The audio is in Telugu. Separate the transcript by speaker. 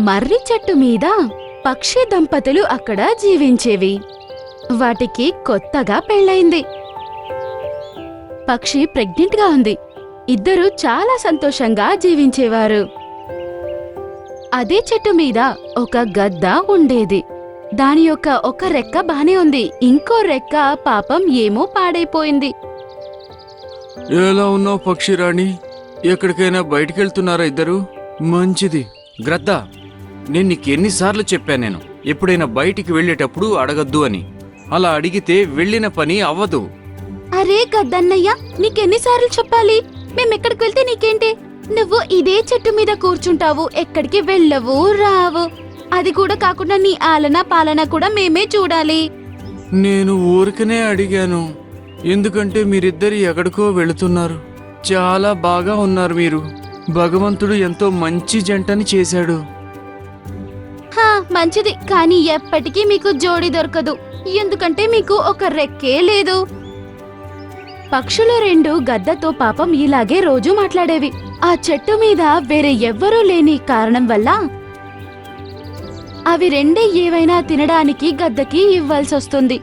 Speaker 1: మర్రి చెట్టు మీద పక్షి దంపతులు అక్కడ జీవించేవి. వాటికి కొత్తగా పెళ్ళయింది. పక్షి ప్రెగ్నెంట్ గా ఉంది. ఇద్దరూ చాలా సంతోషంగా జీవించేవారు. అదే చెట్టు మీద ఒక గద్ద ఉండేది. దాని యొక్క ఒక రెక్క బానే ఉంది, ఇంకో రెక్క పాపం ఏమో పాడైపోయింది.
Speaker 2: ఎలా ఉన్నావు పక్షిరాణి? ఎక్కడికైనా బయటికెళ్తున్నారా ఇద్దరు? మంచిది. గ్రద్ద, నేను నీకెన్నిసార్లు చెప్పాను, నేను ఎప్పుడైనా బయటికి వెళ్ళేటప్పుడు అడగద్దు అని. అలా అడిగితే వెళ్ళిన పని అవ్వదు.
Speaker 1: అరే గద్దన్నయ్య, నీకెన్నిసార్లు చెప్పాలి? మేమెక్కడికి వెళ్తే నీకేంటి? నువ్వు ఇదే చెట్టు మీద కూర్చుంటావు, ఎక్కడికి వెళ్ళవు రావు. అది కూడా కాకుండా నీ ఆలన పాలన కూడా మేమే చూడాలి.
Speaker 2: నేను ఊరికనే అడిగాను, ఎందుకంటే మీరిద్దరు ఎక్కడికో వెళుతున్నారు. చాలా బాగా ఉన్నారు మీరు. భగవంతుడు ఎంతో మంచి జంటని చేశాడు.
Speaker 1: హా, మంచిది, కానీ ఎప్పటికీ మీకు జోడి దొరకదు, ఎందుకంటే మీకు ఒక రెక్కే లేదు. పక్షులు రెండు గద్దతో పాపం ఇలాగే రోజు మాట్లాడేవి. ఆ చెట్టు మీద వేరే ఎవ్వరూ లేని కారణం వల్ల అవి రెండే ఏవైనా తినడానికి గద్దకి ఇవ్వాల్సొస్తుంది.